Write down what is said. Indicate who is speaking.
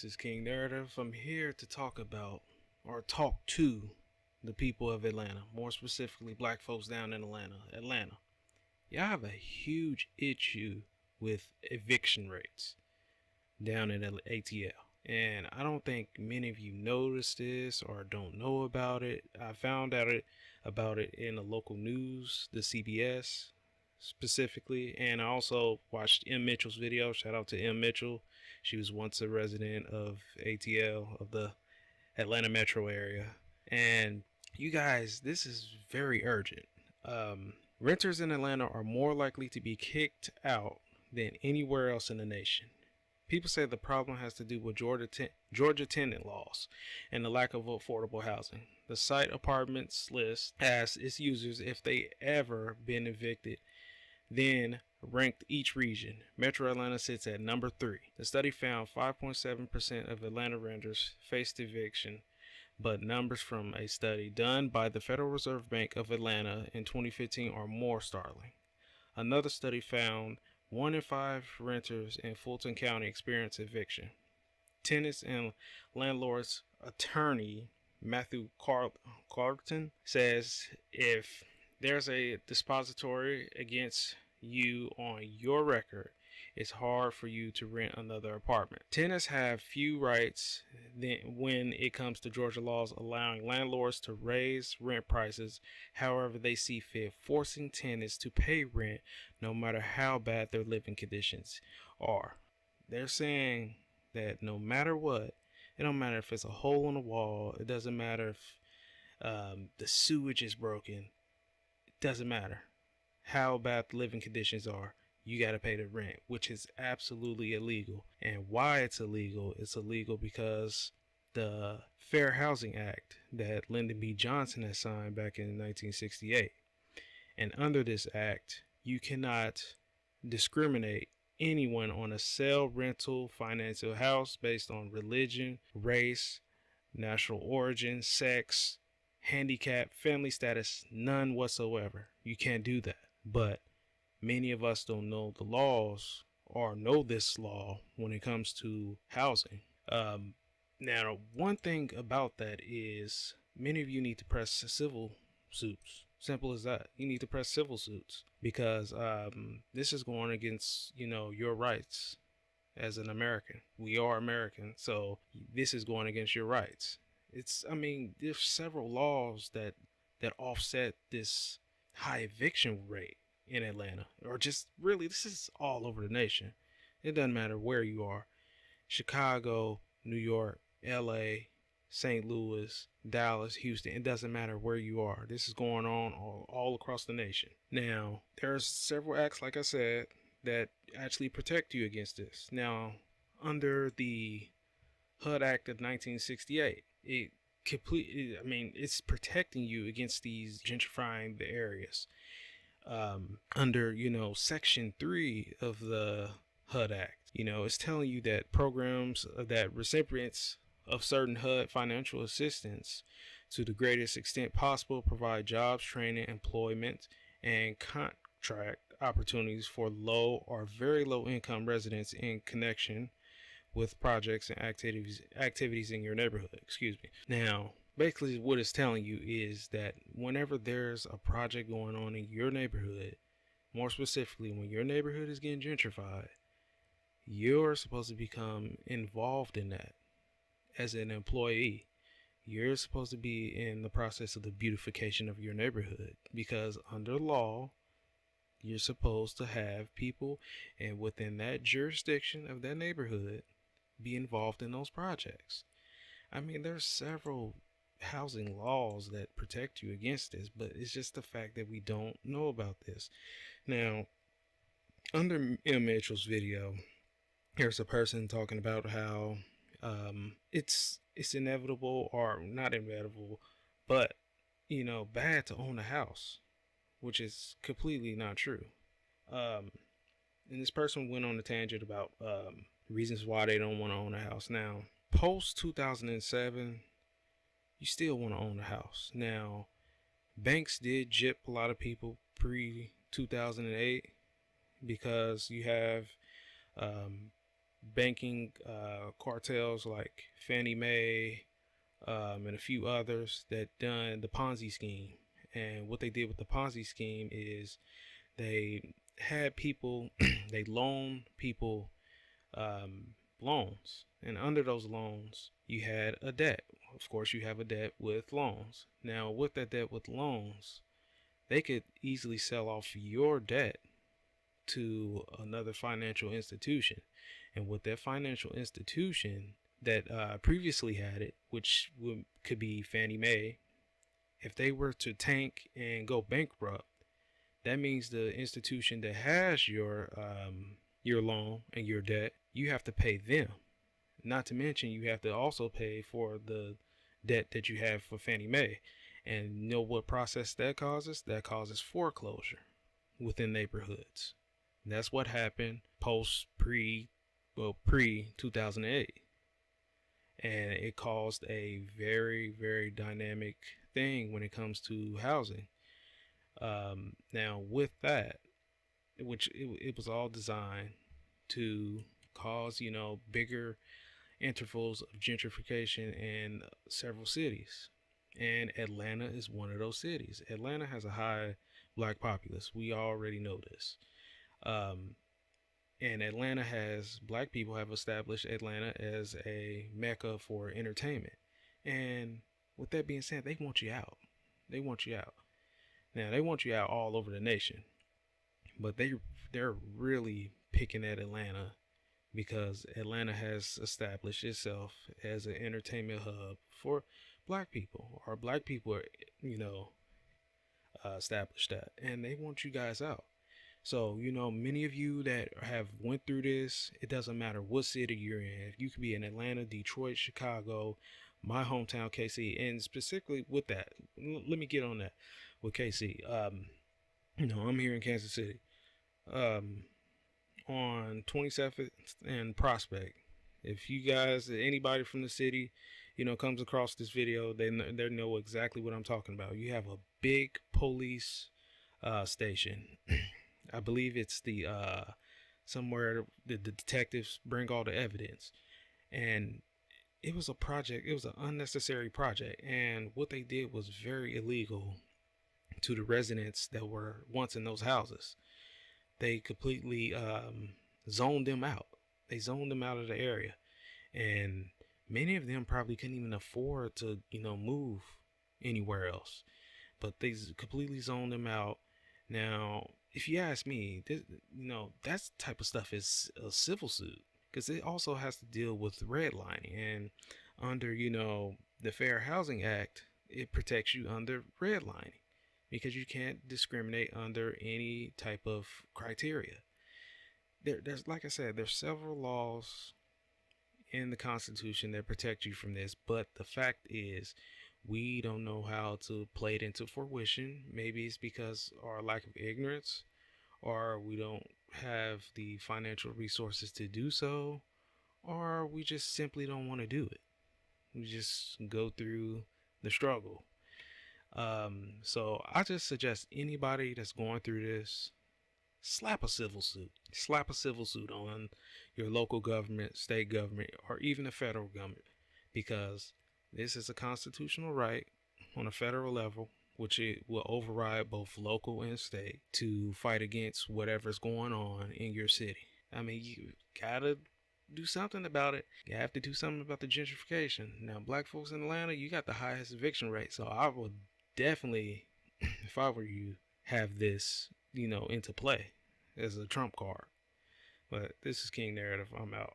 Speaker 1: This is King Narrative. I'm here to talk about or talk to the people of Atlanta, more specifically black folks down in Atlanta. Y'all have a huge issue with eviction rates down in ATL. And I don't think many of you noticed this or don't know about it. I found out about it in the local news, the CBS specifically, and I also watched M. Mitchell's video. Shout out to M. Mitchell. She was once a resident of ATL, of the Atlanta metro area. And you guys, this is very urgent. Renters in Atlanta are more likely to be kicked out than anywhere else in the nation. People say the problem has to do with Georgia tenant laws and the lack of affordable housing. The site Apartments list asks its users if they ever been evicted, then ranked each region. Metro Atlanta sits at number 3. The study found 5.7% of Atlanta renters faced eviction, but numbers from a study done by the Federal Reserve Bank of Atlanta in 2015 are more startling. Another study found 1 in 5 renters in Fulton County experience eviction. Tenants and landlords attorney Matthew Carlton says if there's a dispository against you on your record, it's hard for you to rent another apartment. Tenants have few rights when it comes to Georgia laws allowing landlords to raise rent prices however they see fit, forcing tenants to pay rent no matter how bad their living conditions are. They're saying that no matter what, it don't matter if it's a hole in the wall, it doesn't matter if the sewage is broken, it doesn't matter how bad the living conditions are, you got to pay the rent, which is absolutely illegal. And why it's illegal because the Fair Housing Act that Lyndon B. Johnson had signed back in 1968. And under this act, you cannot discriminate anyone on a sale, rental, finance a house based on religion, race, national origin, sex, handicap, family status, none whatsoever. You can't do that. But many of us don't know the laws or know this law when it comes to housing. Now, one thing about that is many of you need to press civil suits. Simple as that. You need to press civil suits because this is going against, your rights as an American. We are American, so this is going against your rights. There's several laws that offset this high eviction rate in Atlanta, or just really, this is all over the nation. It doesn't matter where you are. Chicago, New York, LA, St. Louis, Dallas, Houston, it doesn't matter where you are. This is going on all across the nation. Now, there's several acts, like I said, that actually protect you against this. Now, under the HUD Act of 1968, it's protecting you against these gentrifying the areas. Under, Section 3 of the HUD Act, it's telling you that programs that recipients of certain HUD financial assistance to the greatest extent possible provide jobs, training, employment, and contract opportunities for low or very low income residents in connection with projects and activities in your neighborhood. Now, basically what it's telling you is that whenever there's a project going on in your neighborhood, more specifically when your neighborhood is getting gentrified, you're supposed to become involved in that as an employee. You're supposed to be in the process of the beautification of your neighborhood because under law, you're supposed to have people and within that jurisdiction of that neighborhood be involved in those projects. There's several housing laws that protect you against this, but it's just the fact that we don't know about this. Now, under M. Mitchell's video, there's a person talking about how it's inevitable, or not inevitable, but bad to own a house, which is completely not true. And this person went on a tangent about reasons why they don't want to own a house. Now, post 2007, you still want to own a house. Now, banks did gyp a lot of people pre 2008 because you have banking cartels like Fannie Mae, and a few others that done the Ponzi scheme. And what they did with the Ponzi scheme is they had people, they loaned people loans, and under those loans, you had a debt. Of course, you have a debt with loans. Now, with that debt with loans, they could easily sell off your debt to another financial institution. And with that financial institution that previously had it, which could be Fannie Mae, if they were to tank and go bankrupt, that means the institution that has your loan and your debt, you have to pay them. Not to mention, you have to also pay for the debt that you have for Fannie Mae. And you know what process that causes? That causes foreclosure within neighborhoods. And that's what happened pre 2008. And it caused a very, very dynamic thing when it comes to housing. Now, with that, which it was all designed to cause, bigger intervals of gentrification in several cities. And Atlanta is one of those cities. Atlanta has a high black populace. We already know this. And black people have established Atlanta as a mecca for entertainment. And with that being said, they want you out. They want you out. Now, they want you out all over the nation. But they're really picking at Atlanta because Atlanta has established itself as an entertainment hub for black people, or black people are, established that, and they want you guys out. So, many of you that have went through this, it doesn't matter what city you're in. You could be in Atlanta, Detroit, Chicago, my hometown, KC, and specifically with that, let me get on that with KC. I'm here in Kansas City. On 27th and Prospect. If you guys, anybody from the city, comes across this video, they know exactly what I'm talking about. You have a big police station. I believe it's the somewhere the detectives bring all the evidence, and it was a project. It was an unnecessary project, and what they did was very illegal to the residents that were once in those houses. They completely zoned them out. They zoned them out of the area, and many of them probably couldn't even afford to, move anywhere else. But they completely zoned them out. Now, if you ask me, that type of stuff is a civil suit, because it also has to deal with redlining. And under, the Fair Housing Act, it protects you under redlining, because you can't discriminate under any type of criteria. There's, like I said, there's several laws in the Constitution that protect you from this, but the fact is, we don't know how to play it into fruition. Maybe it's because our lack of ignorance, or we don't have the financial resources to do so, or we just simply don't want to do it. We just go through the struggle. So I just suggest anybody that's going through this, slap a civil suit. Slap a civil suit on your local government, state government, or even the federal government, because this is a constitutional right on a federal level, which it will override both local and state to fight against whatever's going on in your city. I mean, you gotta do something about it. You have to do something about the gentrification. Now, black folks in Atlanta, you got the highest eviction rate, so I would definitely, if I were you, have this, into play as a trump card. But this is King Narrative. I'm out.